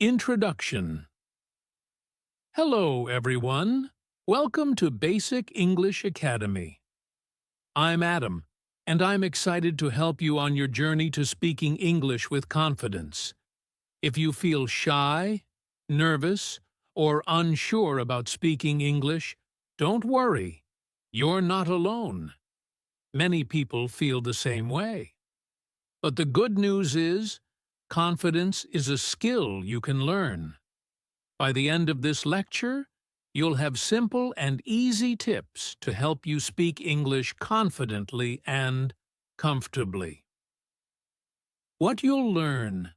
Introduction. Hello, everyone. Welcome to Basic English Academy. I'm Adam, and I'm excited to help you on your journey to speaking English with confidence. If you feel shy, nervous, or unsure about speaking English, don't worry. You're not alone. Many people feel the same way. But the good news is, confidence is a skill you can learn. By the end of this lecture, you'll have simple and easy tips to help you speak English confidently and comfortably. What you'll learn.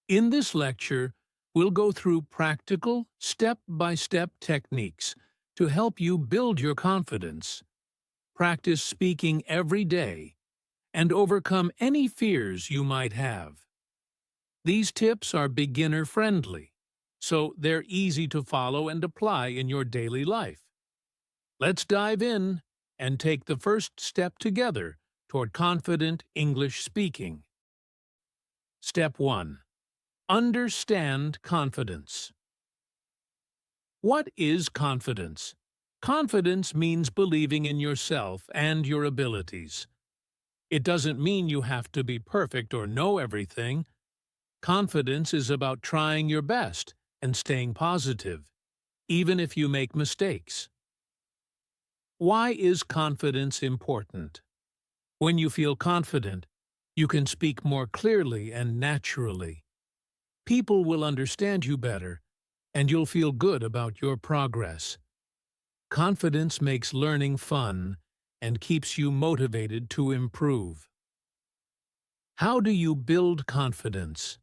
In this lecture, we'll go through practical, step-by-step techniques to help you build your confidence. Practice speaking every day and overcome any fears you might have. These tips are beginner-friendly, so they're easy to follow and apply in your daily life. Let's dive in and take the first step together toward confident English speaking. Step 1. Understand confidence. What is confidence? Confidence means believing in yourself and your abilities. It doesn't mean you have to be perfect or know everything. Confidence is about trying your best and staying positive, even if you make mistakes. Why is confidence important? When you feel confident, you can speak more clearly and naturally. People will understand you better, and you'll feel good about your progress. Confidence makes learning fun and keeps you motivated to improve. How do you build confidence?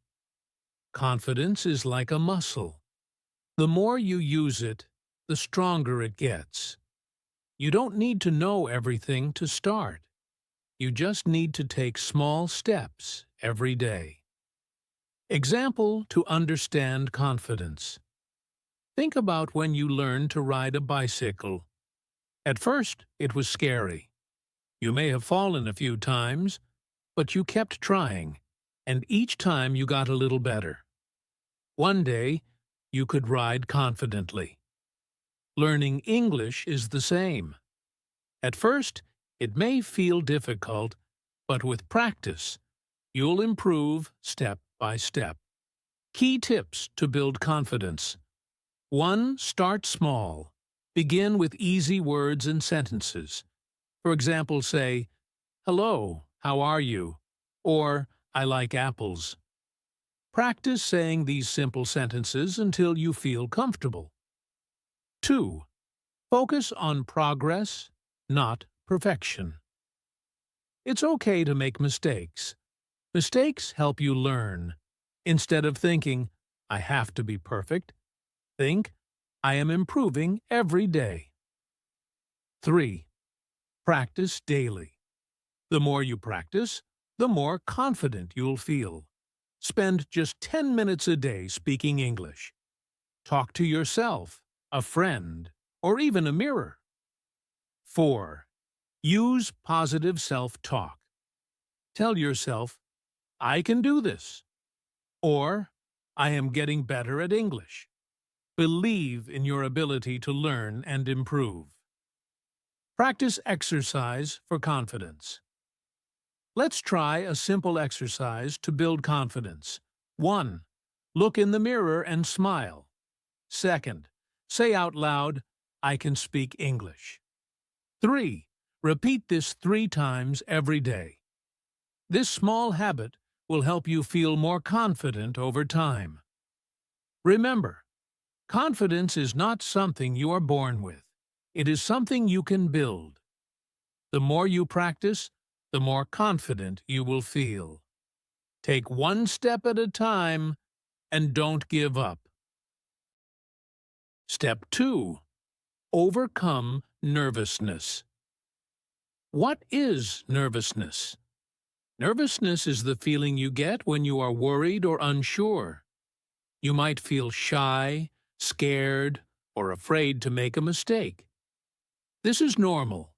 Confidence is like a muscle. The more you use it, the stronger it gets. You don't need to know everything to start. You just need to take small steps every day. Example to understand confidence. Think about when you learned to ride a bicycle. At first, it was scary. You may have fallen a few times, but you kept trying, and each time you got a little better. One day, you could ride confidently. Learning English is the same. At first, it may feel difficult, but with practice, you'll improve step by step. Key tips to build confidence. 1. Start small. Begin with easy words and sentences. For example, say, "Hello, how are you?" or "I like apples." Practice saying these simple sentences until you feel comfortable. 2. Focus on progress, not perfection. It's okay to make mistakes. Mistakes help you learn. Instead of thinking, "I have to be perfect," think, "I am improving every day." 3. Practice daily. The more you practice, the more confident you'll feel. Spend just 10 minutes a day speaking English. Talk to yourself, a friend, or even a mirror. 4. Use positive self-talk. Tell yourself, "I can do this," or "I am getting better at English." Believe in your ability to learn and improve. Practice exercise for confidence. Let's try a simple exercise to build confidence. 1. Look in the mirror and smile. 2. Say out loud, "I can speak English." 3. Repeat this 3 times every day. This small habit will help you feel more confident over time. Remember, confidence is not something you are born with. It is something you can build. The more you practice, the more confident you will feel. Take one step at a time and don't give up. Step 2. Overcome nervousness. What is nervousness? Nervousness is the feeling you get when you are worried or unsure. You might feel shy, scared, or afraid to make a mistake. This is normal.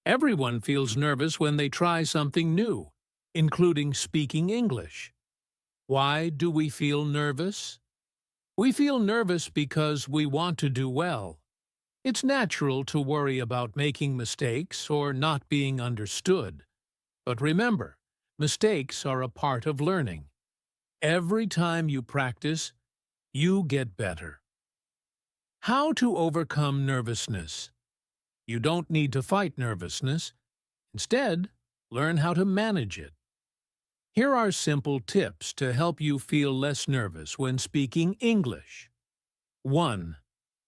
Everyone feels nervous when they try something new, including speaking English. Why do we feel nervous? We feel nervous because we want to do well. It's natural to worry about making mistakes or not being understood. But remember, mistakes are a part of learning. Every time you practice, you get better. How to overcome nervousness? You don't need to fight nervousness. Instead, learn how to manage it. Here are simple tips to help you feel less nervous when speaking English. 1.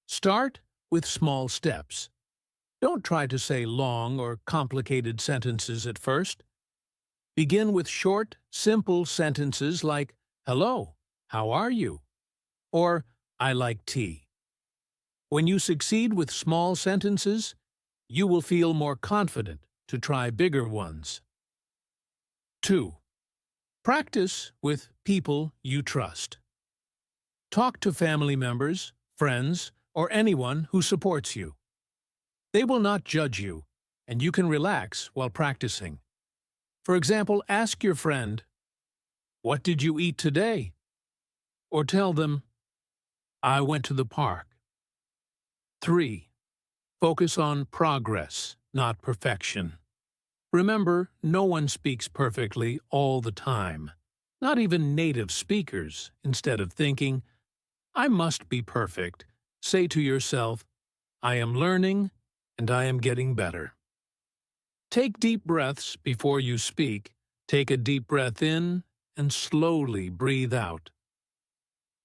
Start with small steps. Don't try to say long or complicated sentences at first. Begin with short, simple sentences like, "Hello, how are you?" or "I like tea." When you succeed with small sentences, you will feel more confident to try bigger ones. 2. Practice with people you trust. Talk to family members, friends, or anyone who supports you. They will not judge you, and you can relax while practicing. For example, ask your friend, "What did you eat today?" Or tell them, "I went to the park." 3. Focus on progress, not perfection. Remember, no one speaks perfectly all the time. Not even native speakers. Instead of thinking, "I must be perfect," say to yourself, "I am learning and I am getting better." Take deep breaths before you speak. Take a deep breath in and slowly breathe out.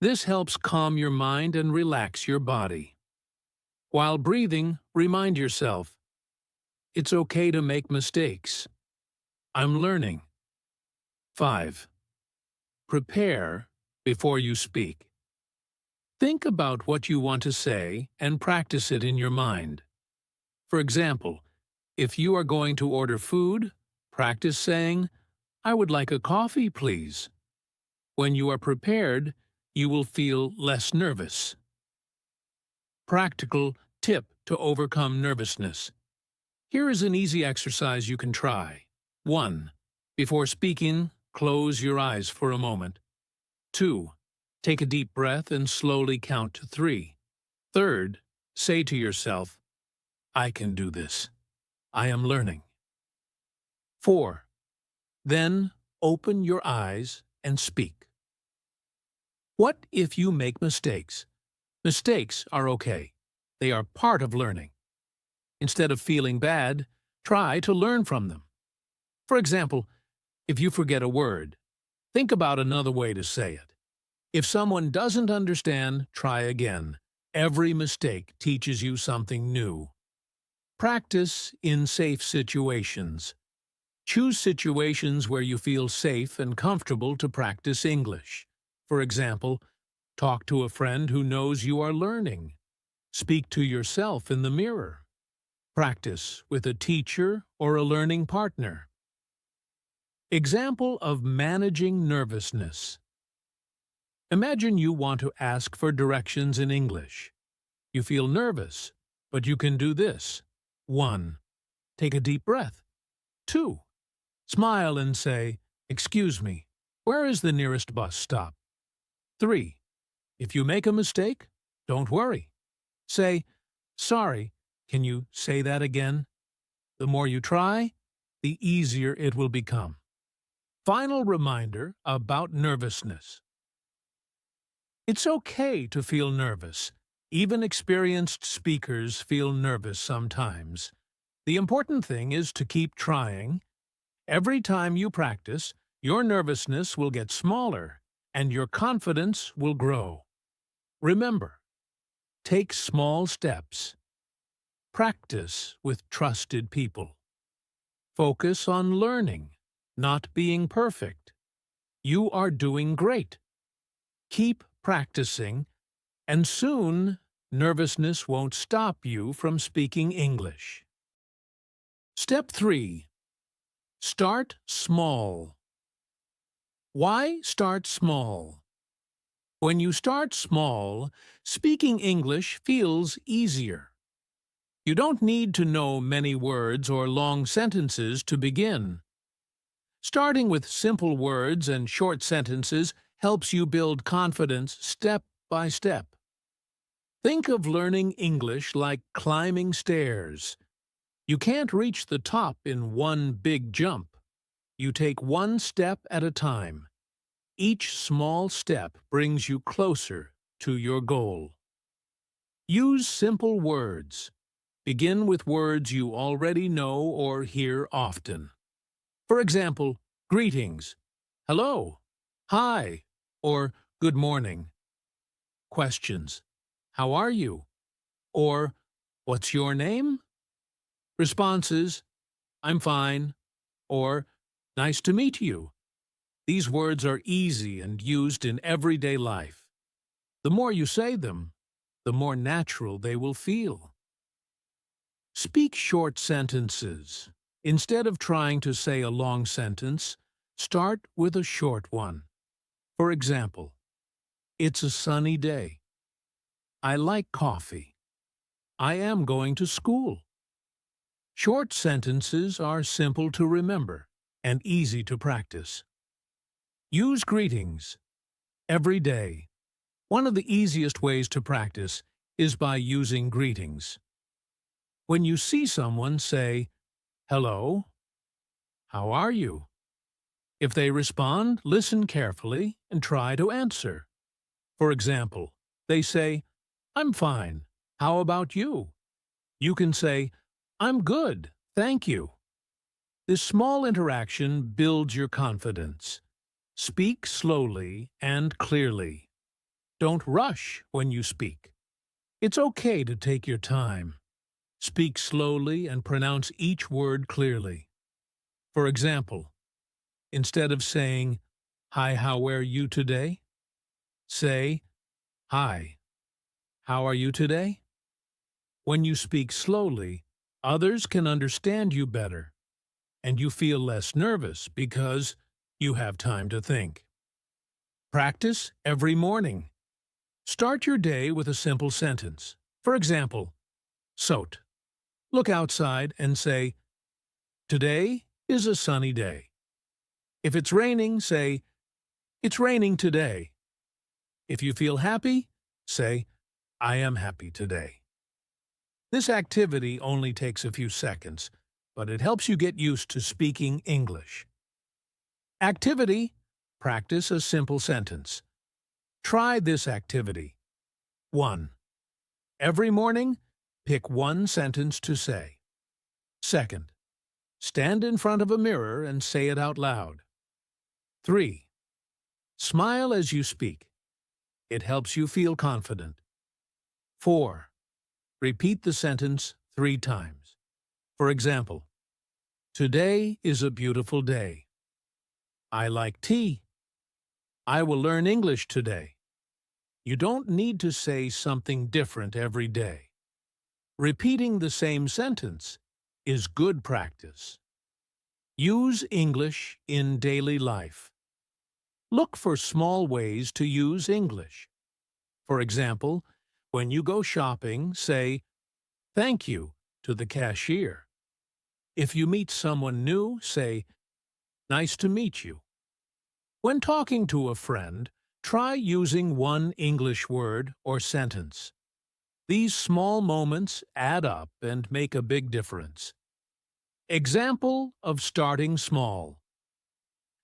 This helps calm your mind and relax your body. While breathing, remind yourself, it's okay to make mistakes. I'm learning. 5. Prepare before you speak. Think about what you want to say and practice it in your mind. For example, if you are going to order food, practice saying, "I would like a coffee, please." When you are prepared, you will feel less nervous. Practical tip to overcome nervousness. Here is an easy exercise you can try. 1. Before speaking, close your eyes for a moment. 2. Take a deep breath and slowly count to 3. 3rd, say to yourself, "I can do this. I am learning." 4. Then open your eyes and speak. What if you make mistakes? Mistakes are okay. They are part of learning. Instead of feeling bad, try to learn from them. For example, if you forget a word, think about another way to say it. If someone doesn't understand, try again. Every mistake teaches you something new. Practice in safe situations. Choose situations where you feel safe and comfortable to practice English. For example, talk to a friend who knows you are learning. Speak to yourself in the mirror. Practice with a teacher or a learning partner. Example of managing nervousness. Imagine you want to ask for directions in English. You feel nervous, but you can do this. 1. Take a deep breath. 2. Smile and say, "Excuse me, where is the nearest bus stop?" 3. If you make a mistake, don't worry. Say, "Sorry, can you say that again?" The more you try, the easier it will become. Final reminder about nervousness. It's okay to feel nervous. Even experienced speakers feel nervous sometimes. The important thing is to keep trying. Every time you practice, your nervousness will get smaller and your confidence will grow. Remember, take small steps. Practice with trusted people. Focus on learning, not being perfect. You are doing great. Keep practicing, and soon nervousness won't stop you from speaking English. Step 3. Start small. Why start small? When you start small, speaking English feels easier. You don't need to know many words or long sentences to begin. Starting with simple words and short sentences helps you build confidence step by step. Think of learning English like climbing stairs. You can't reach the top in one big jump. You take one step at a time. Each small step brings you closer to your goal. Use simple words. Begin with words you already know or hear often. For example, greetings, hello, hi, or good morning. Questions, how are you? Or what's your name? Responses, I'm fine, or nice to meet you. These words are easy and used in everyday life. The more you say them, the more natural they will feel. Speak short sentences. Instead of trying to say a long sentence, start with a short one. For example, it's a sunny day. I like coffee. I am going to school. Short sentences are simple to remember and easy to practice. Use greetings every day. One of the easiest ways to practice is by using greetings. When you see someone, say, hello, how are you? If they respond, listen carefully and try to answer. For example, they say, I'm fine. How about you? You can say, I'm good, thank you. This small interaction builds your confidence. Speak slowly and clearly. Don't rush when you speak. It's okay to take your time. Speak slowly and pronounce each word clearly. For example, instead of saying, hi, how are you today? Say, hi, how are you today? When you speak slowly, others can understand you better, and you feel less nervous because you have time to think. Practice every morning. Start your day with a simple sentence. For example, Sot. Look outside and say, today is a sunny day. If it's raining, say, it's raining today. If you feel happy, say, I am happy today. This activity only takes a few seconds, but it helps you get used to speaking English. Activity: practice a simple sentence. Try this activity. 1. Every morning, pick one sentence to say. 2. Stand in front of a mirror and say it out loud. 3. Smile as you speak. It helps you feel confident. 4. Repeat the sentence 3 times. For example, today is a beautiful day. I like tea. I will learn English today. You don't need to say something different every day. Repeating the same sentence is good practice. Use English in daily life. Look for small ways to use English. For example, when you go shopping, say, thank you to the cashier. If you meet someone new, say, nice to meet you. When talking to a friend, try using one English word or sentence. These small moments add up and make a big difference. Example of starting small.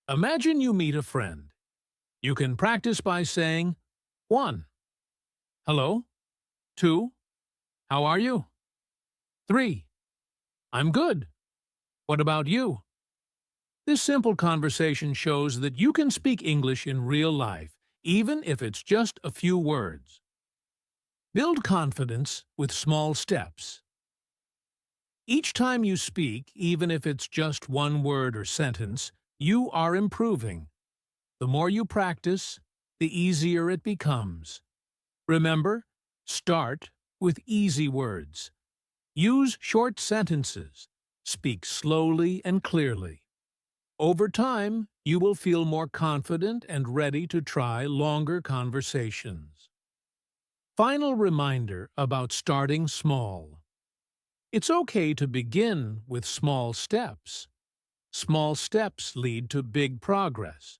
Imagine you meet a friend. You can practice by saying, 1. Hello. 2. How are you? 3. I'm good. What about you? This simple conversation shows that you can speak English in real life, even if it's just a few words. Build confidence with small steps. Each time you speak, even if it's just one word or sentence, you are improving. The more you practice, the easier it becomes. Remember, start with easy words. Use short sentences. Speak slowly and clearly. Over time, you will feel more confident and ready to try longer conversations. Final reminder about starting small. It's okay to begin with small steps. Small steps lead to big progress.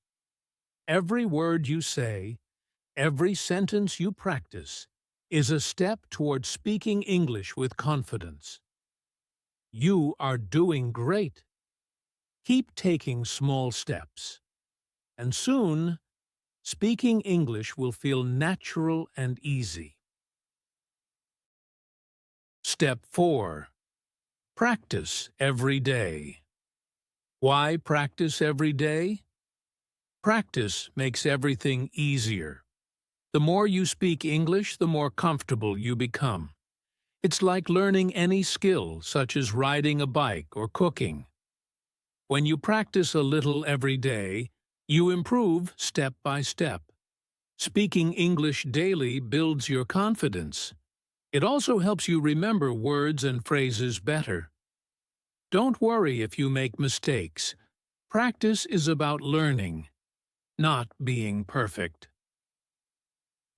Every word you say, every sentence you practice, is a step toward speaking English with confidence. You are doing great. Keep taking small steps, and soon, speaking English will feel natural and easy. Step 4. Practice every day. Why practice every day? Practice makes everything easier. The more you speak English, the more comfortable you become. It's like learning any skill, such as riding a bike or cooking. When you practice a little every day, you improve step by step. Speaking English daily builds your confidence. It also helps you remember words and phrases better. Don't worry if you make mistakes. Practice is about learning, not being perfect.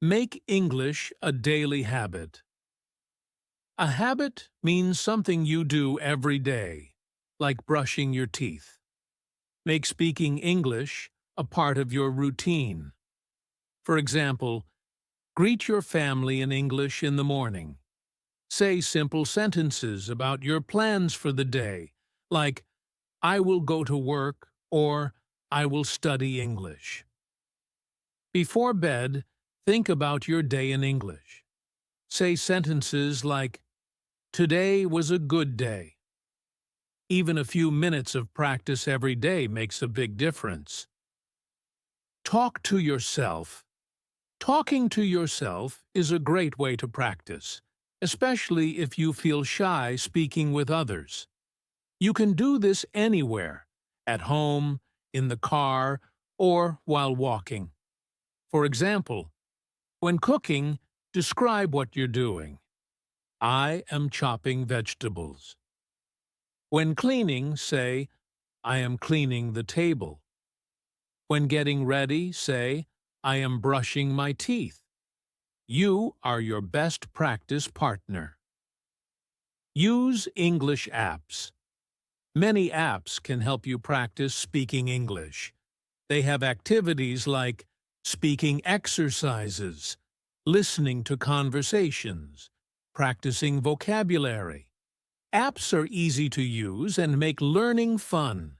Make English a daily habit. A habit means something you do every day, like brushing your teeth. Make speaking English a part of your routine. For example, greet your family in English in the morning. Say simple sentences about your plans for the day, like, I will go to work or I will study English. Before bed, think about your day in English. Say sentences like, today was a good day. Even a few minutes of practice every day makes a big difference. Talk to yourself. Talking to yourself is a great way to practice, especially if you feel shy speaking with others. You can do this anywhere, at home, in the car, or while walking. For example, when cooking, describe what you're doing. I am chopping vegetables. When cleaning, say, I am cleaning the table. When getting ready, say, I am brushing my teeth. You are your best practice partner. Use English apps. Many apps can help you practice speaking English. They have activities like speaking exercises, listening to conversations, practicing vocabulary. Apps are easy to use and make learning fun.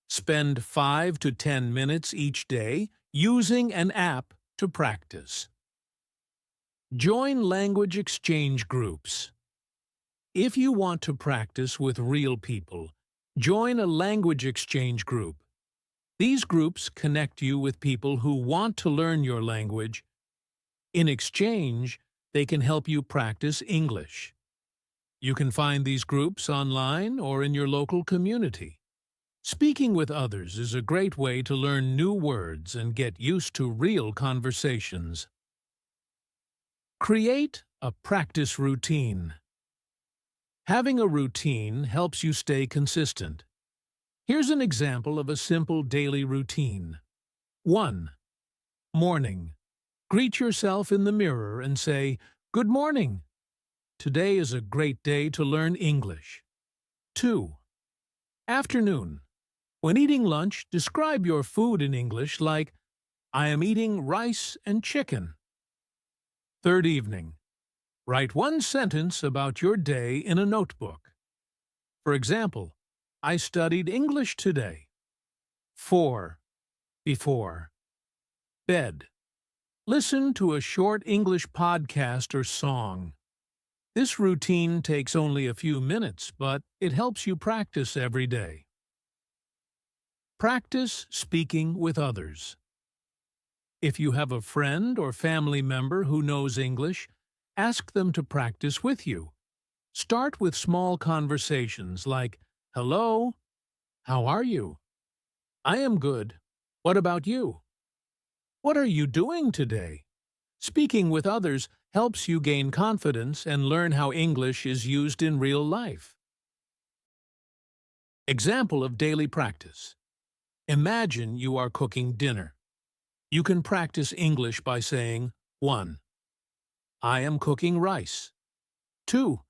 Spend 5 to 10 minutes each day using an app to practice. Join language exchange groups. If you want to practice with real people, join a language exchange group. These groups connect you with people who want to learn your language. In exchange, they can help you practice English. You can find these groups online or in your local community. Speaking with others is a great way to learn new words and get used to real conversations. Create a practice routine. Having a routine helps you stay consistent. Here's an example of a simple daily routine. 1. Morning. Greet yourself in the mirror and say, Good morning. Today is a great day to learn English. 2. Afternoon. When eating lunch, describe your food in English like, I am eating rice and chicken. 3rd evening. Write one sentence about your day in a notebook. For example, I studied English today. 4. Before. Bed. Listen to a short English podcast or song. This routine takes only a few minutes, but it helps you practice every day. Practice speaking with others. If you have a friend or family member who knows English, ask them to practice with you. Start with small conversations like, Hello, how are you? I am good. What about you? What are you doing today? Speaking with others helps you gain confidence and learn how English is used in real life. Example of daily practice. Imagine you are cooking dinner. You can practice English by saying, 1. I am cooking rice. 2.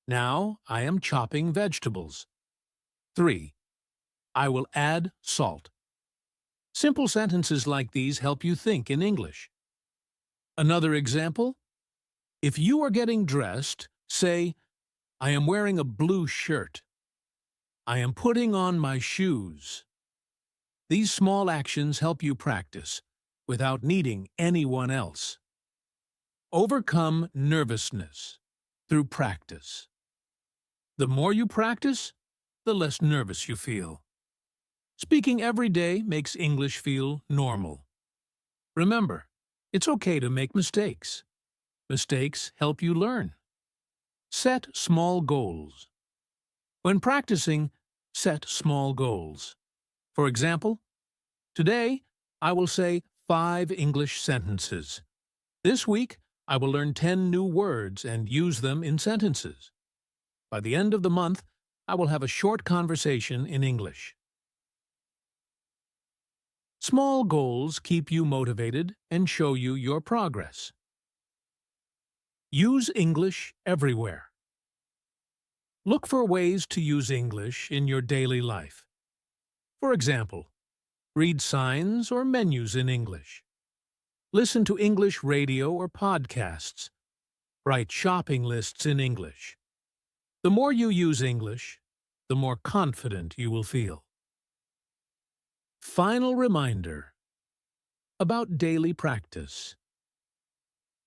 Now I am chopping vegetables. 3. I will add salt. Simple sentences like these help you think in English. Another example: if you are getting dressed, say, I am wearing a blue shirt. I am putting on my shoes. These small actions help you practice without needing anyone else. Overcome nervousness through practice. The more you practice, the less nervous you feel. Speaking every day makes English feel normal. Remember, it's okay to make mistakes. Mistakes help you learn. Set small goals. When practicing, set small goals. For example, today I will say 5 English sentences. This week I will learn 10 new words and use them in sentences. By the end of the month, I will have a short conversation in English. Small goals keep you motivated and show you your progress. Use English everywhere. Look for ways to use English in your daily life. For example, read signs or menus in English. Listen to English radio or podcasts. Write shopping lists in English. The more you use English, the more confident you will feel. Final reminder about daily practice.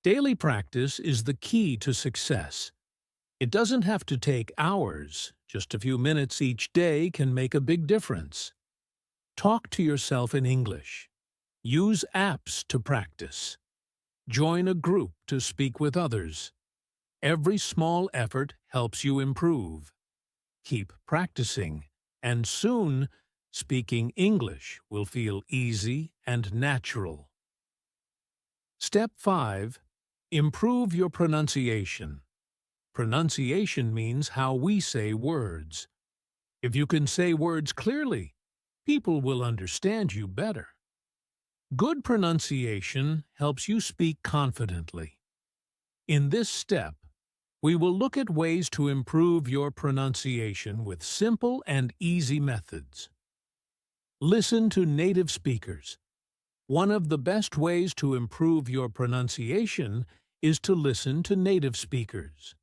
Daily practice is the key to success. It doesn't have to take hours. Just a few minutes each day can make a big difference. Talk to yourself in English. Use apps to practice. Join a group to speak with others. Every small effort helps you improve. Keep practicing, and soon, speaking English will feel easy and natural. Step 5. Improve your pronunciation. Pronunciation means how we say words. If you can say words clearly, people will understand you better. Good pronunciation helps you speak confidently. In this step, we will look at ways to improve your pronunciation with simple and easy methods. Listen to native speakers. One of the best ways to improve your pronunciation is to listen to native speakers.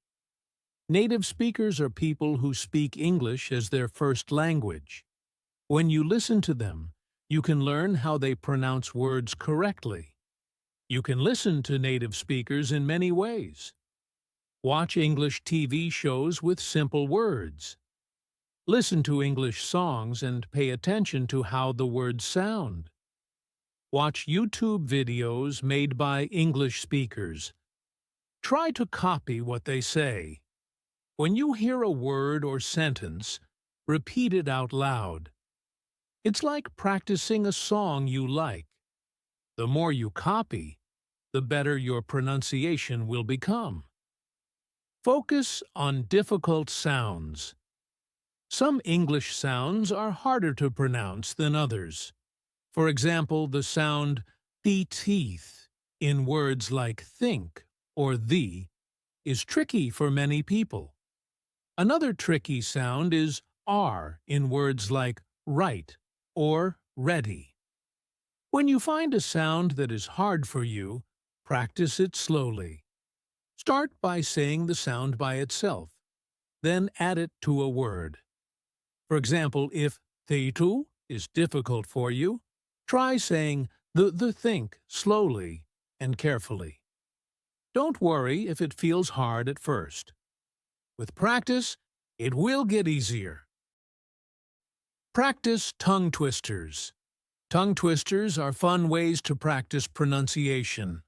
Native speakers are people who speak English as their first language. When you listen to them, you can learn how they pronounce words correctly. You can listen to native speakers in many ways. Watch English TV shows with simple words. Listen to English songs and pay attention to how the words sound. Watch YouTube videos made by English speakers. Try to copy what they say. When you hear a word or sentence, repeat it out loud. It's like practicing a song you like. The more you copy, the better your pronunciation will become. Focus on difficult sounds. Some English sounds are harder to pronounce than others. For example, the sound the teeth in words like think or the is tricky for many people. Another tricky sound is R in words like right or ready. When you find a sound that is hard for you, practice it slowly. Start by saying the sound by itself, then add it to a word. For example, if theitu is difficult for you, try saying the think slowly and carefully. Don't worry if it feels hard at first. With practice, it will get easier. Practice tongue twisters. Tongue twisters are fun ways to practice pronunciation.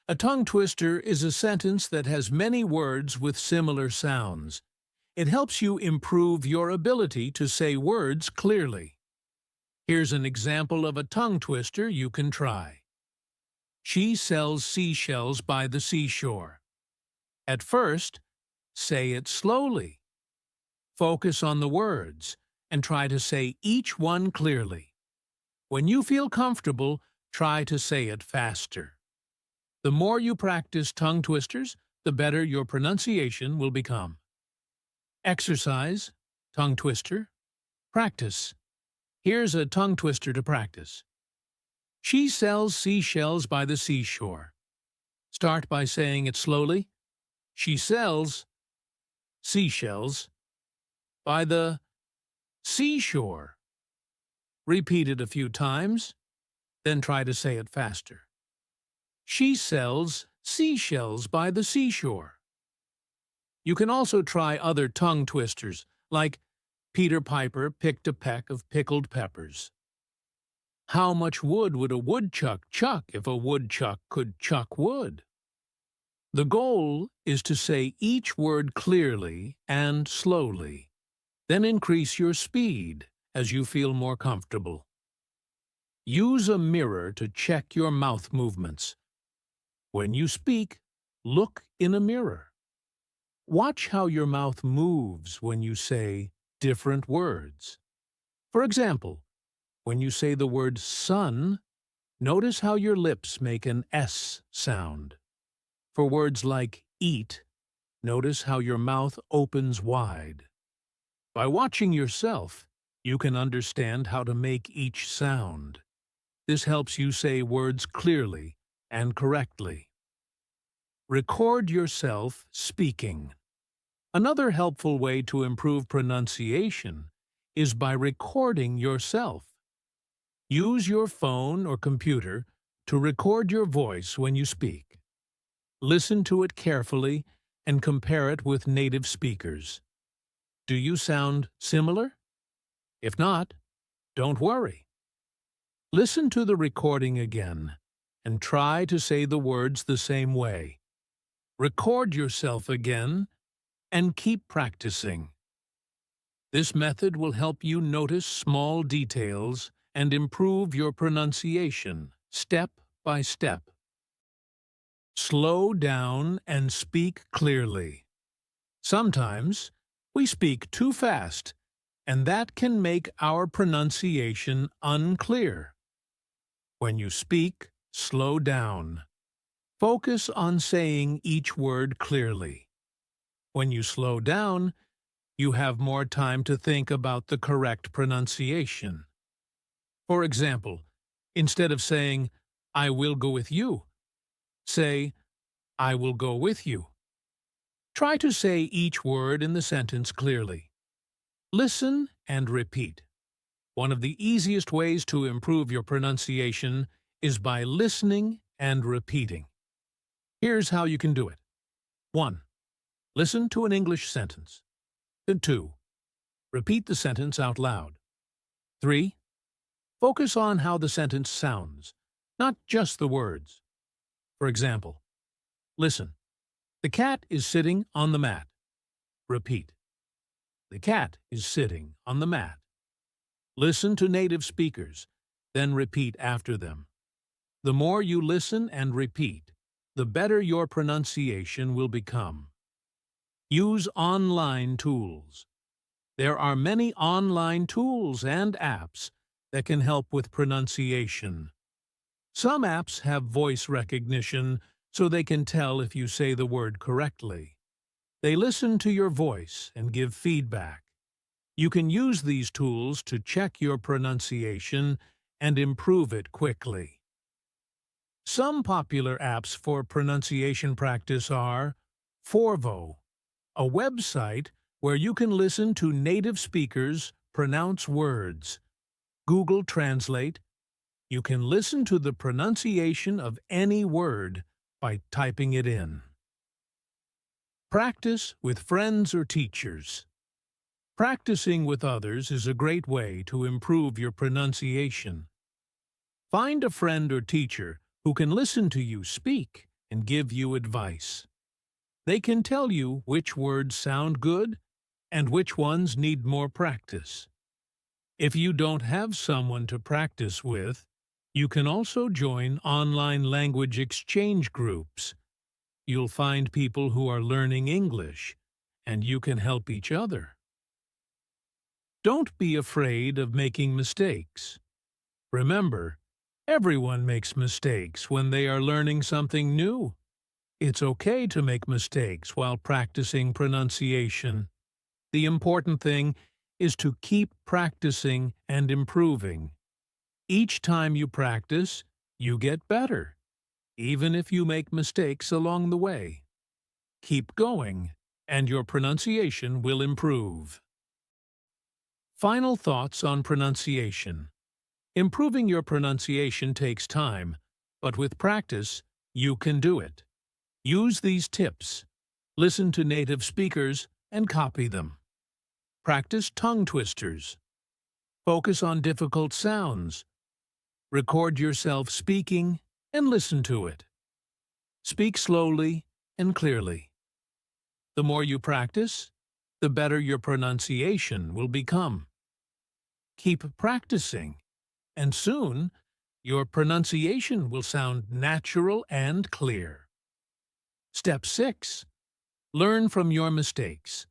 A tongue twister is a sentence that has many words with similar sounds. It helps you improve your ability to say words clearly. Here's an example of a tongue twister you can try. She sells seashells by the seashore. At first, say it slowly. Focus on the words and try to say each one clearly. When you feel comfortable, try to say it faster. The more you practice tongue twisters, the better your pronunciation will become. Exercise, tongue twister, practice. Here's a tongue twister to practice. She sells seashells by the seashore. Start by saying it slowly. She sells seashells by the seashore. Repeat it a few times, then try to say it faster. She sells seashells by the seashore. You can also try other tongue twisters, like Peter Piper picked a peck of pickled peppers. How much wood would a woodchuck chuck if a woodchuck could chuck wood? The goal is to say each word clearly and slowly. Then increase your speed as you feel more comfortable. Use a mirror to check your mouth movements. When you speak, look in a mirror. Watch how your mouth moves when you say different words. For example, when you say the word sun, notice how your lips make an S sound. For words like eat, notice how your mouth opens wide. By watching yourself, you can understand how to make each sound. This helps you say words clearly and correctly. Record yourself speaking. Another helpful way to improve pronunciation is by recording yourself. Use your phone or computer to record your voice when you speak. Listen to it carefully and compare it with native speakers. Do you sound similar? If not, don't worry. Listen to the recording again and try to say the words the same way. Record yourself again and keep practicing. This method will help you notice small details and improve your pronunciation step by step. Slow down and speak clearly. Sometimes we speak too fast, and that can make our pronunciation unclear. When you speak, slow down. Focus on saying each word clearly. When you slow down, you have more time to think about the correct pronunciation. For example, instead of saying, "I will go with you," say, "I will go with you." Try to say each word in the sentence clearly. Listen and repeat. One of the easiest ways to improve your pronunciation is by listening and repeating. Here's how you can do it. 1. Listen to an English sentence. 2. Repeat the sentence out loud. 3. Focus on how the sentence sounds, not just the words. For example, listen. The cat is sitting on the mat. Repeat. The cat is sitting on the mat. Listen to native speakers, then repeat after them. The more you listen and repeat, the better your pronunciation will become. Use online tools. There are many online tools and apps that can help with pronunciation. Some apps have voice recognition, so they can tell if you say the word correctly. They listen to your voice and give feedback. You can use these tools to check your pronunciation and improve it quickly. Some popular apps for pronunciation practice are Forvo, a website where you can listen to native speakers pronounce words. Google Translate. You can listen to the pronunciation of any word by typing it in. Practice with friends or teachers. Practicing with others is a great way to improve your pronunciation. Find a friend or teacher who can listen to you speak and give you advice. They can tell you which words sound good and which ones need more practice. If you don't have someone to practice with, you can also join online language exchange groups. You'll find people who are learning English, and you can help each other. Don't be afraid of making mistakes. Remember, everyone makes mistakes when they are learning something new. It's okay to make mistakes while practicing pronunciation. The important thing is to keep practicing and improving. Each time you practice, you get better, even if you make mistakes along the way. Keep going, and your pronunciation will improve. Final thoughts on pronunciation. Improving your pronunciation takes time, but with practice, you can do it. Use these tips. Listen to native speakers and copy them. Practice tongue twisters. Focus on difficult sounds. Record yourself speaking and listen to it. Speak slowly and clearly. The more you practice, the better your pronunciation will become. Keep practicing, and soon your pronunciation will sound natural and clear. Step 6. Learn from your mistakes.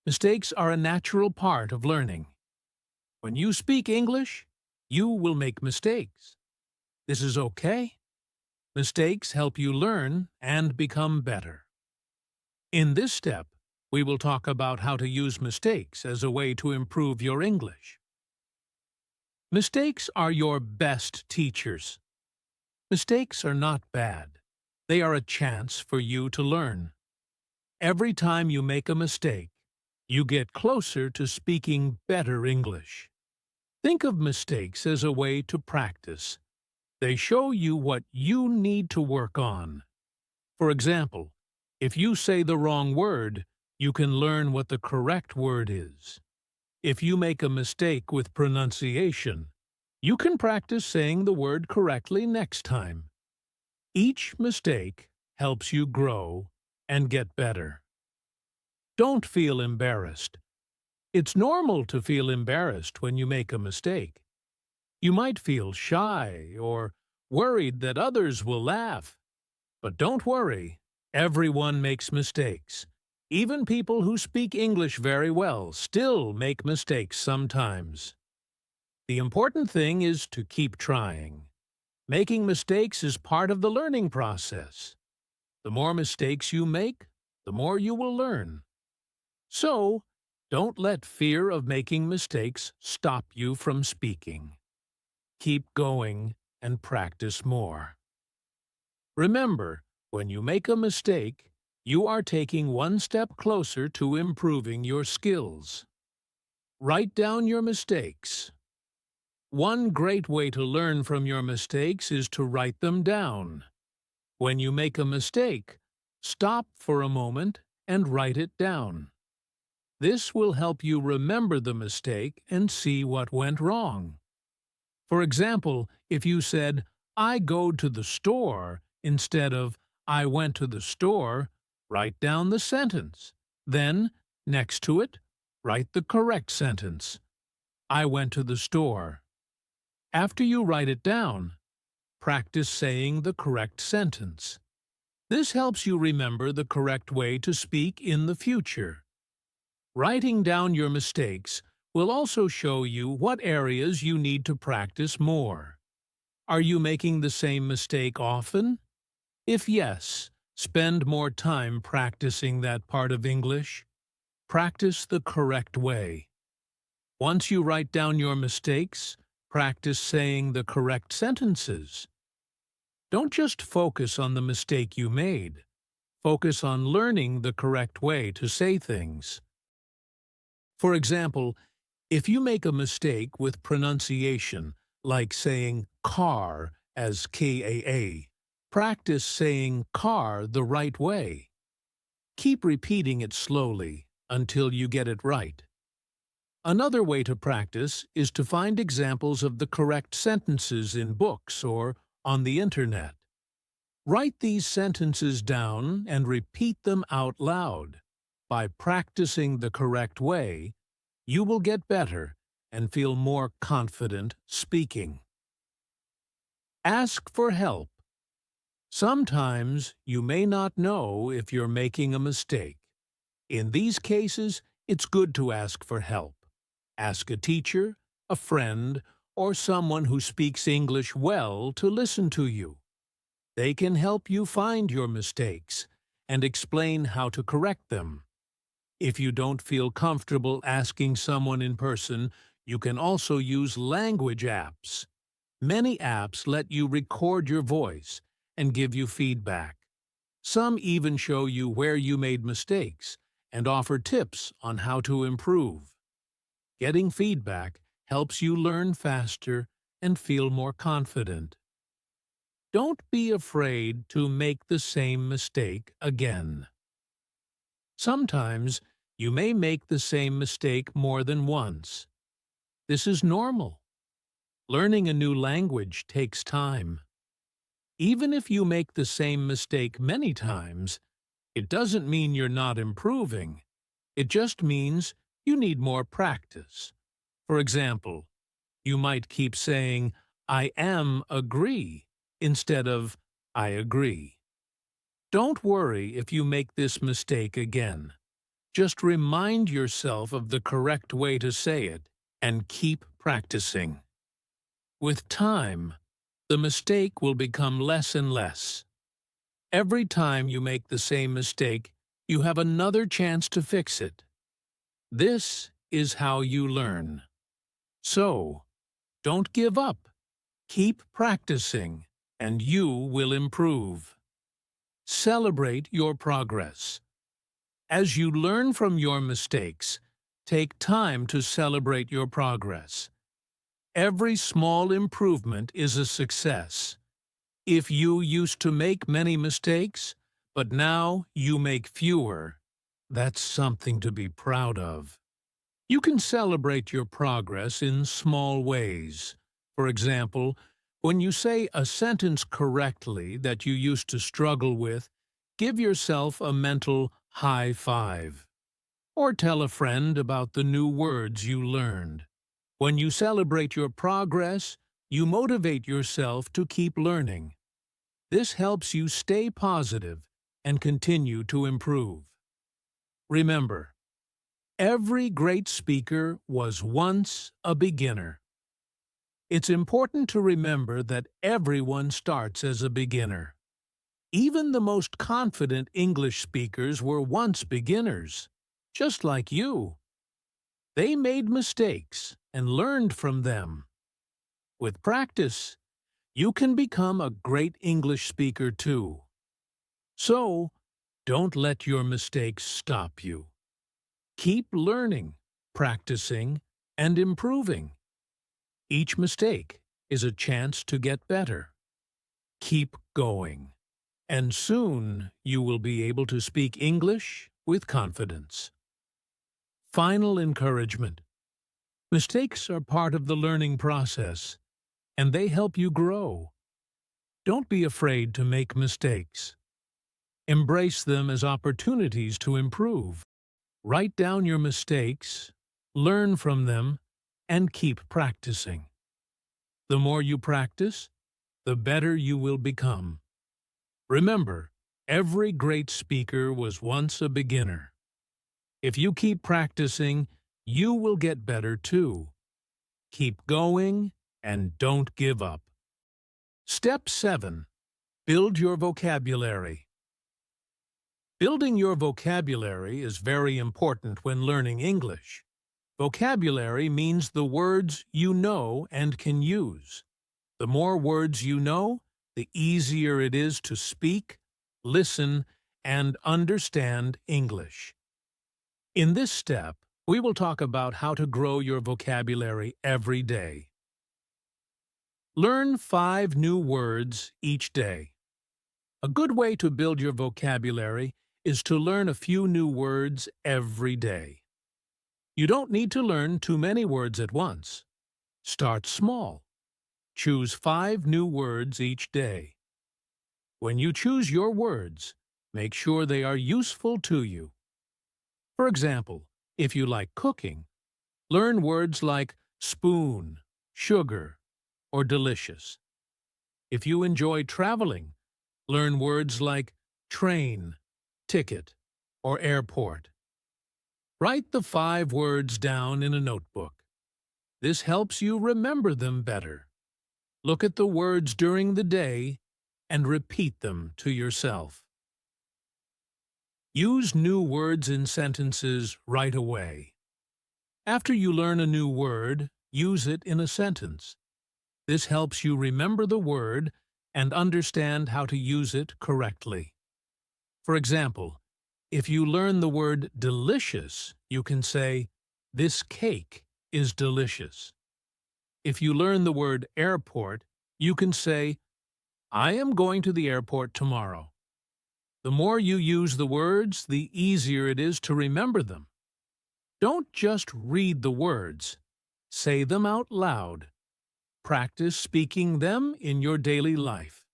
Mistakes are a natural part of learning. When you speak English, you will make mistakes. This is okay. Mistakes help you learn and become better. In this step, we will talk about how to use mistakes as a way to improve your English. Mistakes are your best teachers. Mistakes are not bad. They are a chance for you to learn. Every time you make a mistake, you get closer to speaking better English. Think of mistakes as a way to practice. They show you what you need to work on. For example, if you say the wrong word, you can learn what the correct word is. If you make a mistake with pronunciation, you can practice saying the word correctly next time. Each mistake helps you grow and get better. Don't feel embarrassed. It's normal to feel embarrassed when you make a mistake. You might feel shy or worried that others will laugh. But don't worry, everyone makes mistakes. Even people who speak English very well still make mistakes sometimes. The important thing is to keep trying. Making mistakes is part of the learning process. The more mistakes you make, the more you will learn. So, don't let fear of making mistakes stop you from speaking. Keep going and practice more. Remember, when you make a mistake, you are taking one step closer to improving your skills. Write down your mistakes. One great way to learn from your mistakes is to write them down. When you make a mistake, stop for a moment and write it down. This will help you remember the mistake and see what went wrong. For example, if you said, "I go to the store," instead of "I went to the store," write down the sentence. Then, next to it, write the correct sentence. "I went to the store." After you write it down, practice saying the correct sentence. This helps you remember the correct way to speak in the future. Writing down your mistakes will also show you what areas you need to practice more. Are you making the same mistake often? If yes, spend more time practicing that part of English. Practice the correct way. Once you write down your mistakes, practice saying the correct sentences. Don't just focus on the mistake you made. Focus on learning the correct way to say things. For example, if you make a mistake with pronunciation, like saying car as K-A-A, practice saying car the right way. Keep repeating it slowly until you get it right. Another way to practice is to find examples of the correct sentences in books or on the internet. Write these sentences down and repeat them out loud. By practicing the correct way, you will get better and feel more confident speaking. Ask for help. Sometimes you may not know if you're making a mistake. In these cases, it's good to ask for help. Ask a teacher, a friend, or someone who speaks English well to listen to you. They can help you find your mistakes and explain how to correct them. If you don't feel comfortable asking someone in person, you can also use language apps. Many apps let you record your voice and give you feedback. Some even show you where you made mistakes and offer tips on how to improve. Getting feedback helps you learn faster and feel more confident. Don't be afraid to make the same mistake again. Sometimes you may make the same mistake more than once. This is normal. Learning a new language takes time. Even if you make the same mistake many times, it doesn't mean you're not improving. It just means you need more practice. For example, you might keep saying, "I am agree," instead of "I agree." Don't worry if you make this mistake again. Just remind yourself of the correct way to say it and keep practicing. With time, the mistake will become less and less. Every time you make the same mistake, you have another chance to fix it. This is how you learn. So, don't give up. Keep practicing, and you will improve. Celebrate your progress. As you learn from your mistakes, take time to celebrate your progress. Every small improvement is a success. If you used to make many mistakes, but now you make fewer, that's something to be proud of. You can celebrate your progress in small ways. For example, when you say a sentence correctly that you used to struggle with, give yourself a mental high five. Or tell a friend about the new words you learned. When you celebrate your progress, you motivate yourself to keep learning. This helps you stay positive and continue to improve. Remember, every great speaker was once a beginner. It's important to remember that everyone starts as a beginner. Even the most confident English speakers were once beginners, just like you. They made mistakes and learned from them. With practice, you can become a great English speaker too. So, don't let your mistakes stop you. Keep learning, practicing, and improving. Each mistake is a chance to get better. Keep going, and soon you will be able to speak English with confidence. Final encouragement. Mistakes are part of the learning process, and they help you grow. Don't be afraid to make mistakes. Embrace them as opportunities to improve. Write down your mistakes, learn from them, and keep practicing. The more you practice, the better you will become. Remember, every great speaker was once a beginner. If you keep practicing, you will get better too. Keep going and don't give up. Step 7. Build your vocabulary. Building your vocabulary is very important when learning English. Vocabulary means the words you know and can use. The more words you know, the easier it is to speak, listen, and understand English. In this step, we will talk about how to grow your vocabulary every day. Learn 5 new words each day. A good way to build your vocabulary is to learn a few new words every day. You don't need to learn too many words at once. Start small. Choose 5 new words each day. When you choose your words, make sure they are useful to you. For example, if you like cooking, learn words like spoon, sugar, or delicious. If you enjoy traveling, learn words like train, ticket, or airport. Write the 5 words down in a notebook. This helps you remember them better. Look at the words during the day and repeat them to yourself. Use new words in sentences right away. After you learn a new word, use it in a sentence. This helps you remember the word and understand how to use it correctly. For example, if you learn the word delicious, you can say, "This cake is delicious." If you learn the word airport, you can say, "I am going to the airport tomorrow." The more you use the words, the easier it is to remember them. Don't just read the words. Say them out loud. Practice speaking them in your daily life.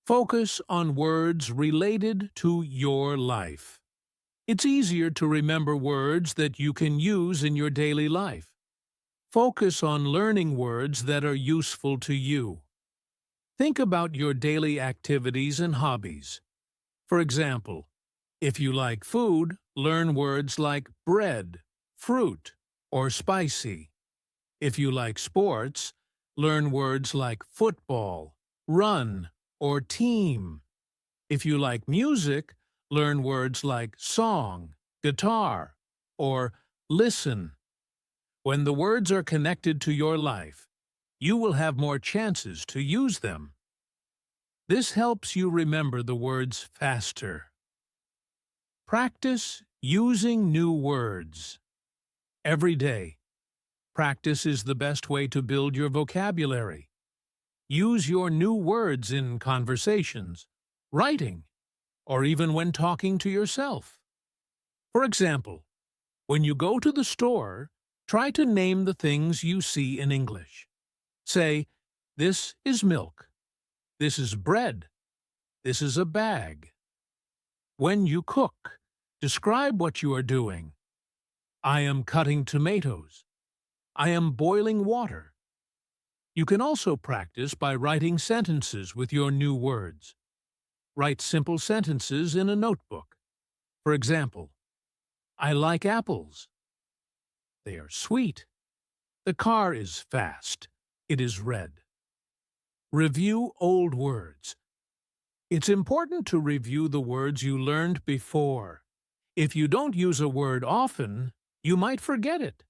Focus on words related to your life. It's easier to remember words that you can use in your daily life. Focus on learning words that are useful to you. Think about your daily activities and hobbies. For example, if you like food, learn words like bread, fruit, or spicy. If you like sports, learn words like football, run, or team. If you like music, learn words like song, guitar, or listen. When the words are connected to your life, you will have more chances to use them. This helps you remember the words faster. Practice using new words. Every day, practice is the best way to build your vocabulary. Use your new words in conversations, writing, or even when talking to yourself. For example, when you go to the store, try to name the things you see in English. Say, "This is milk. This is bread. This is a bag." When you cook, describe what you are doing. "I am cutting tomatoes. I am boiling water." You can also practice by writing sentences with your new words. Write simple sentences in a notebook. For example, "I like apples. They are sweet. The car is fast. It is red." Review old words. It's important to review the words you learned before. If you don't use a word often, you might forget it.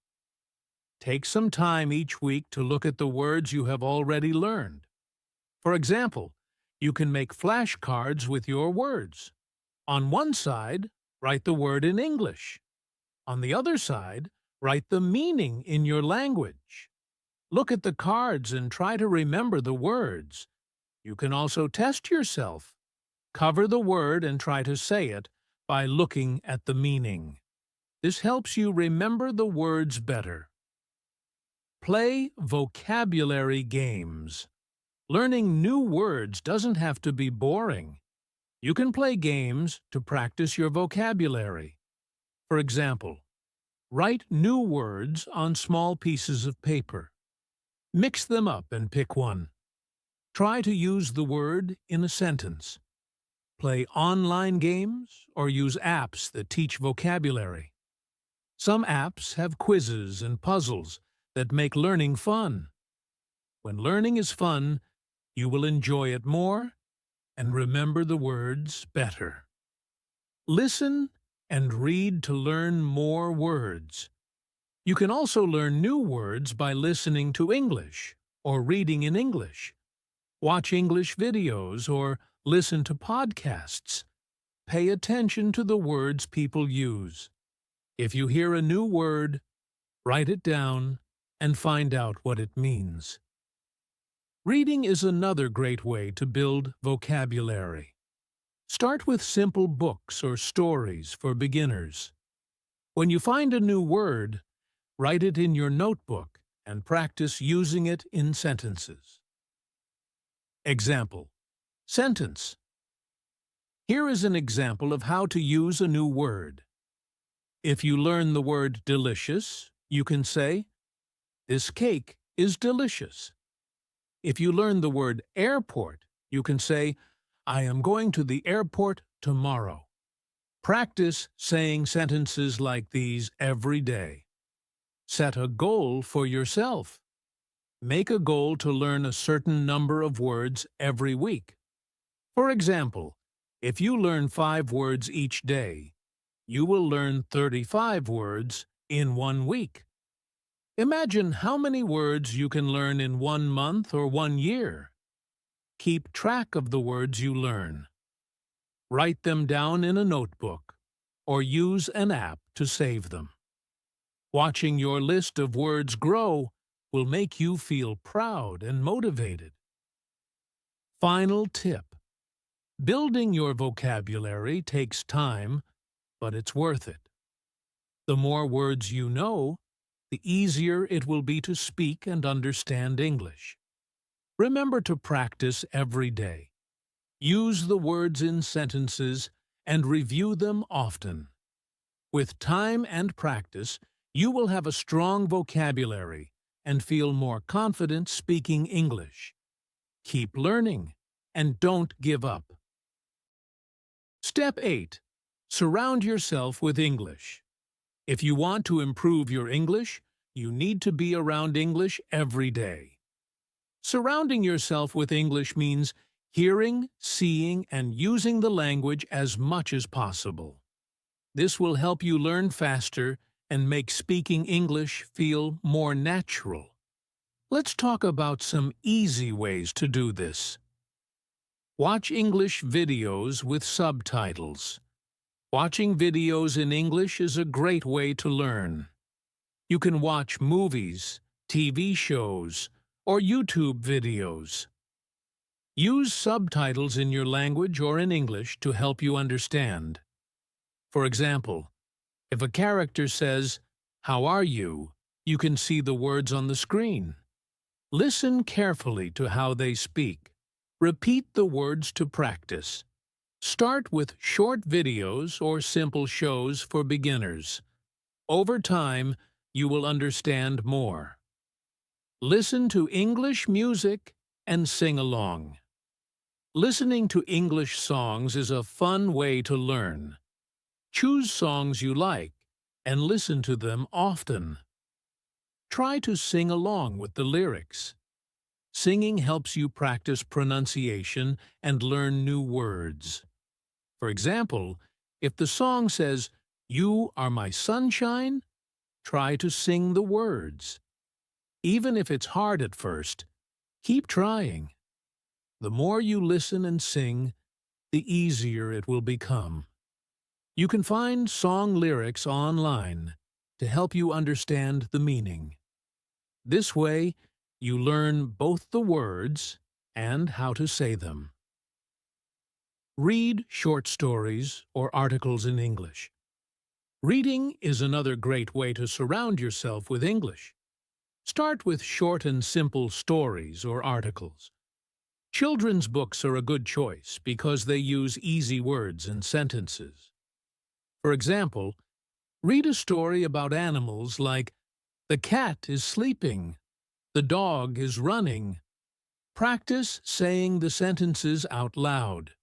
Take some time each week to look at the words you have already learned. For example, you can make flashcards with your words. On one side, write the word in English. On the other side, write the meaning in your language. Look at the cards and try to remember the words. You can also test yourself. Cover the word and try to say it by looking at the meaning. This helps you remember the words better. Play vocabulary games. Learning new words doesn't have to be boring. You can play games to practice your vocabulary. For example, write new words on small pieces of paper. Mix them up and pick one. Try to use the word in a sentence. Play online games or use apps that teach vocabulary. Some apps have quizzes and puzzles that make learning fun. When learning is fun, you will enjoy it more and remember the words better. Listen and read to learn more words. You can also learn new words by listening to English or reading in English. Watch English videos or listen to podcasts. Pay attention to the words people use. If you hear a new word, write it down and find out what it means. Reading is another great way to build vocabulary. Start with simple books or stories for beginners. When you find a new word, write it in your notebook and practice using it in sentences. Example. Sentence. Here is an example of how to use a new word. If you learn the word delicious, you can say, "This cake is delicious." If you learn the word airport, you can say, "I am going to the airport tomorrow." Practice saying sentences like these every day. Set a goal for yourself. Make a goal to learn a certain number of words every week. For example, if you learn 5 words each day, you will learn 35 words in 1 week. Imagine how many words you can learn in 1 month or 1 year. Keep track of the words you learn. Write them down in a notebook or use an app to save them. Watching your list of words grow will make you feel proud and motivated. Final tip: building your vocabulary takes time, but it's worth it. The more words you know, the easier it will be to speak and understand English. Remember to practice every day. Use the words in sentences and review them often. With time and practice, you will have a strong vocabulary and feel more confident speaking English. Keep learning and don't give up. Step 8. Surround yourself with English. If you want to improve your English, you need to be around English every day. Surrounding yourself with English means hearing, seeing, and using the language as much as possible. This will help you learn faster and make speaking English feel more natural. Let's talk about some easy ways to do this. Watch English videos with subtitles. Watching videos in English is a great way to learn. You can watch movies, TV shows, or YouTube videos. Use subtitles in your language or in English to help you understand. For example, if a character says, "How are you?" you can see the words on the screen. Listen carefully to how they speak. Repeat the words to practice. Start with short videos or simple shows for beginners. Over time, you will understand more. Listen to English music and sing along. Listening to English songs is a fun way to learn. Choose songs you like and listen to them often. Try to sing along with the lyrics. Singing helps you practice pronunciation and learn new words. For example, if the song says, "You are my sunshine," try to sing the words. Even if it's hard at first, keep trying. The more you listen and sing, the easier it will become. You can find song lyrics online to help you understand the meaning. This way, you learn both the words and how to say them. Read short stories or articles in English. Reading is another great way to surround yourself with English. Start with short and simple stories or articles. Children's books are a good choice because they use easy words and sentences. For example, read a story about animals like, "The cat is sleeping," "The dog is running." Practice saying the sentences out loud.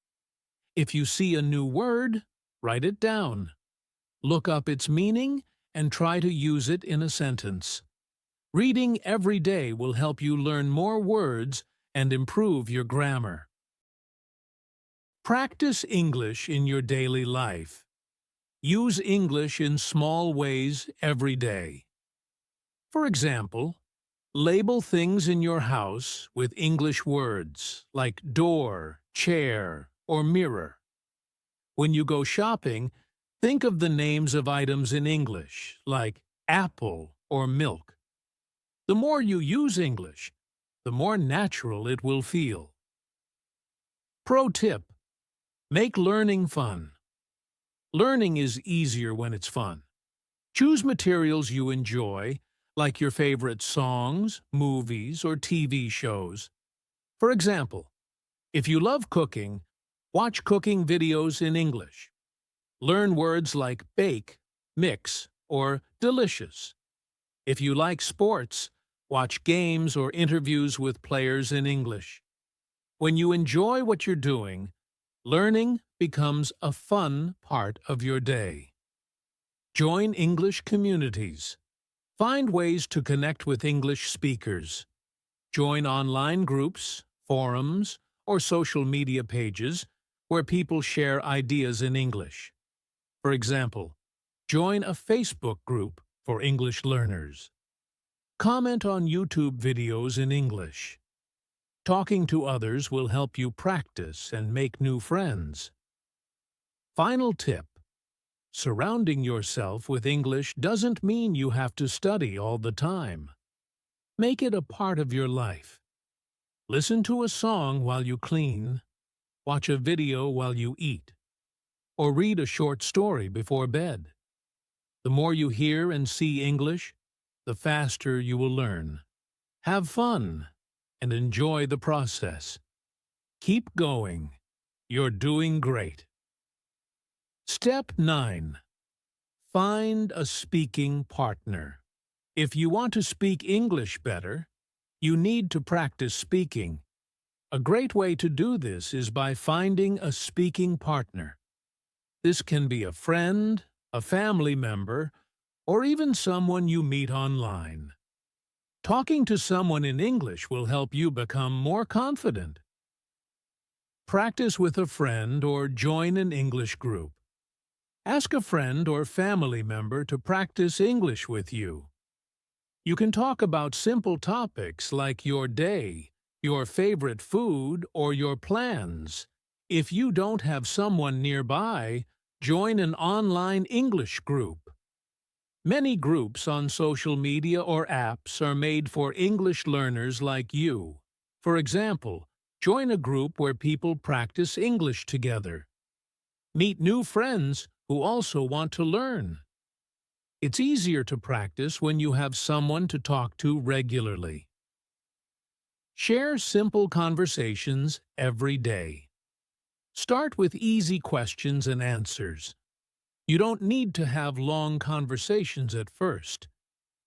If you see a new word, write it down. Look up its meaning and try to use it in a sentence. Reading every day will help you learn more words and improve your grammar. Practice English in your daily life. Use English in small ways every day. For example, label things in your house with English words like door, chair, or mirror. When you go shopping, think of the names of items in English, like apple or milk. The more you use English, the more natural it will feel. Pro tip: make learning fun. Learning is easier when it's fun. Choose materials you enjoy, like your favorite songs, movies, or TV shows. For example, if you love cooking, watch cooking videos in English. Learn words like bake, mix, or delicious. If you like sports, watch games or interviews with players in English. When you enjoy what you're doing, learning becomes a fun part of your day. Join English communities. Find ways to connect with English speakers. Join online groups, forums, or social media pages where people share ideas in English. For example, join a Facebook group for English learners. Comment on YouTube videos in English. Talking to others will help you practice and make new friends. Final tip: surrounding yourself with English doesn't mean you have to study all the time. Make it a part of your life. Listen to a song while you clean, watch a video while you eat, or read a short story before bed. The more you hear and see English, the faster you will learn. Have fun and enjoy the process. Keep going. You're doing great. Step 9. Find a speaking partner. If you want to speak English better, you need to practice speaking. A great way to do this is by finding a speaking partner. This can be a friend, a family member, or even someone you meet online. Talking to someone in English will help you become more confident. Practice with a friend or join an English group. Ask a friend or family member to practice English with you. You can talk about simple topics like your day, your favorite food, or your plans. If you don't have someone nearby, join an online English group. Many groups on social media or apps are made for English learners like you. For example, join a group where people practice English together. Meet new friends who also want to learn. It's easier to practice when you have someone to talk to regularly. Share simple conversations every day. Start with easy questions and answers. You don't need to have long conversations at first.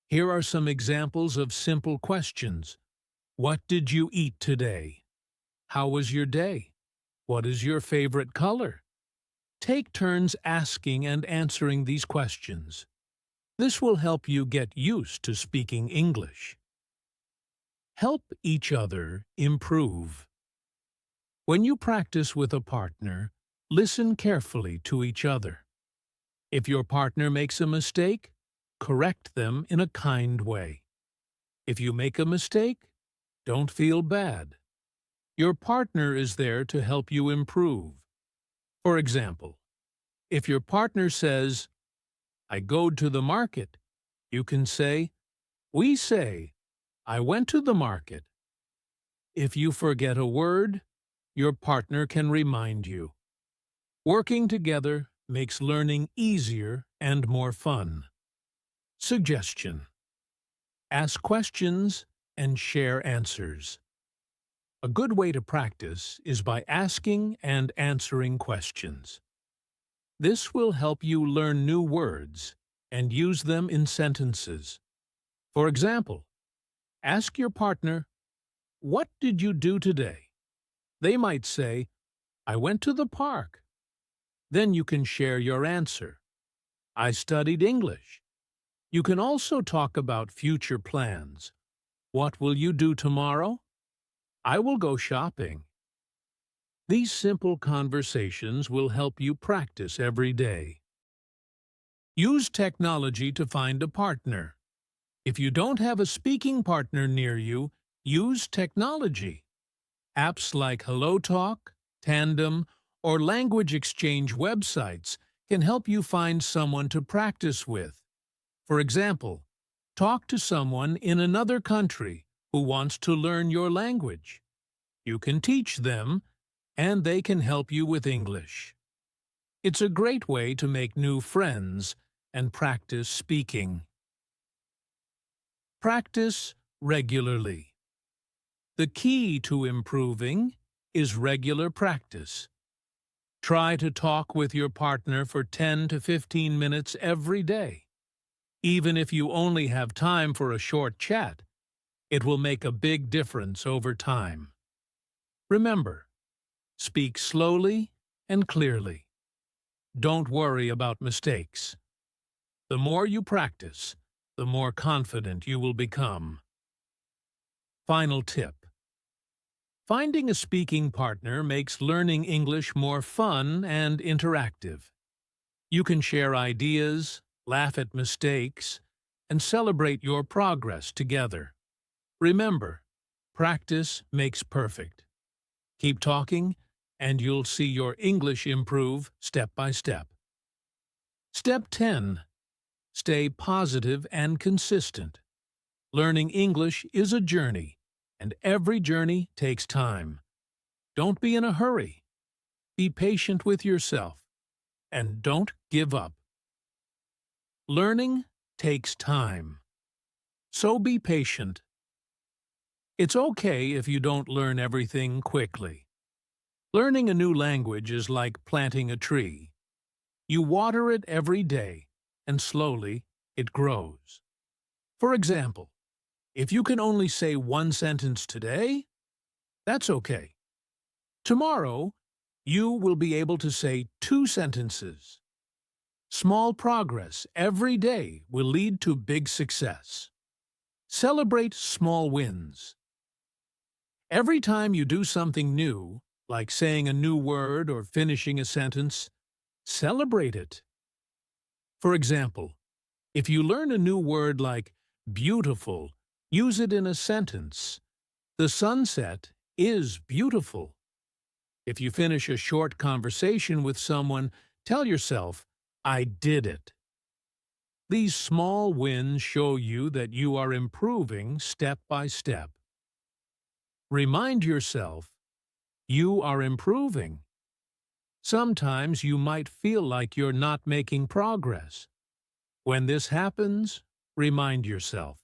Here are some examples of simple questions. What did you eat today? How was your day? What is your favorite color? Take turns asking and answering these questions. This will help you get used to speaking English. Help each other improve. When you practice with a partner, listen carefully to each other. If your partner makes a mistake, correct them in a kind way. If you make a mistake, don't feel bad. Your partner is there to help you improve. For example, if your partner says, "I go to the market," you can say, "We say, I went to the market." If you forget a word, your partner can remind you. Working together makes learning easier and more fun. Suggestion: ask questions and share answers. A good way to practice is by asking and answering questions. This will help you learn new words and use them in sentences. For example, ask your partner, "What did you do today?" They might say, "I went to the park." Then you can share your answer. "I studied English." You can also talk about future plans. "What will you do tomorrow?" "I will go shopping." These simple conversations will help you practice every day. Use technology to find a partner. If you don't have a speaking partner near you, use technology. Apps like HelloTalk, Tandem, or language exchange websites can help you find someone to practice with. For example, talk to someone in another country who wants to learn your language. You can teach them, and they can help you with English. It's a great way to make new friends and practice speaking. Practice regularly. The key to improving is regular practice. Try to talk with your partner for 10 to 15 minutes every day. Even if you only have time for a short chat, it will make a big difference over time. Remember, speak slowly and clearly. Don't worry about mistakes. The more you practice, the more confident you will become. Final tip: finding a speaking partner makes learning English more fun and interactive. You can share ideas, laugh at mistakes, and celebrate your progress together. Remember, practice makes perfect. Keep talking, and you'll see your English improve step by step. Step 10. Stay positive and consistent. Learning English is a journey, and every journey takes time. Don't be in a hurry. Be patient with yourself, and don't give up. Learning takes time. So be patient. It's okay if you don't learn everything quickly. Learning a new language is like planting a tree. You water it every day, and slowly it grows. For example, if you can only say one sentence today, that's okay. Tomorrow, you will be able to say 2 sentences. Small progress every day will lead to big success. Celebrate small wins. Every time you do something new, like saying a new word or finishing a sentence, celebrate it. For example, if you learn a new word like beautiful, use it in a sentence. The sunset is beautiful. If you finish a short conversation with someone, tell yourself, I did it. These small wins show you that you are improving step by step. Remind yourself, you are improving. Sometimes you might feel like you're not making progress. When this happens, remind yourself,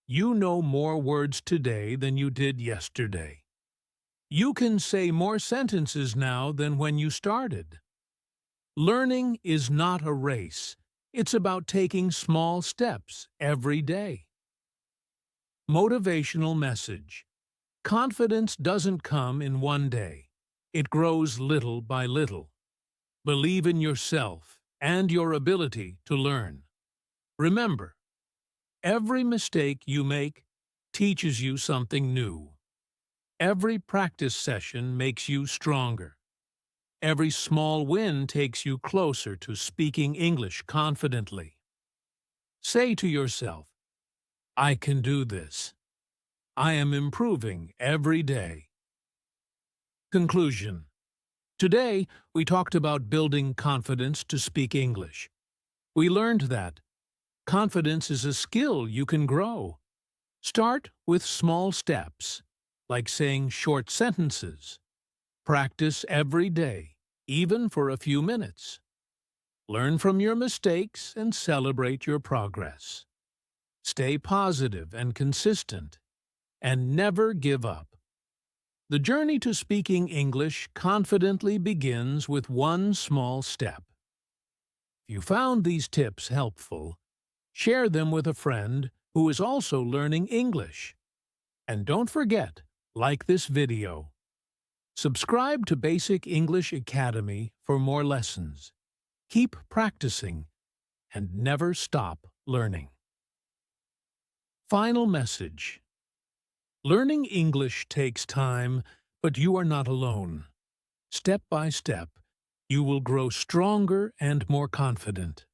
you know more words today than you did yesterday. You can say more sentences now than when you started. Learning is not a race. It's about taking small steps every day. Motivational message. Confidence doesn't come in one day. It grows little by little. Believe in yourself and your ability to learn. Remember, every mistake you make teaches you something new. Every practice session makes you stronger. Every small win takes you closer to speaking English confidently. Say to yourself, I can do this. I am improving every day. Conclusion. Today, we talked about building confidence to speak English. We learned that confidence is a skill you can grow. Start with small steps, like saying short sentences. Practice every day, even for a few minutes. Learn from your mistakes and celebrate your progress. Stay positive and consistent, and never give up. The journey to speaking English confidently begins with one small step. If you found these tips helpful, share them with a friend who is also learning English. And don't forget, like this video. Subscribe to Basic English Academy for more lessons. Keep practicing and never stop learning. Final message. Learning English takes time, but you are not alone. Step by step, you will grow stronger and more confident.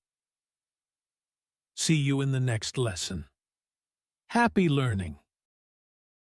See you in the next lesson. Happy learning!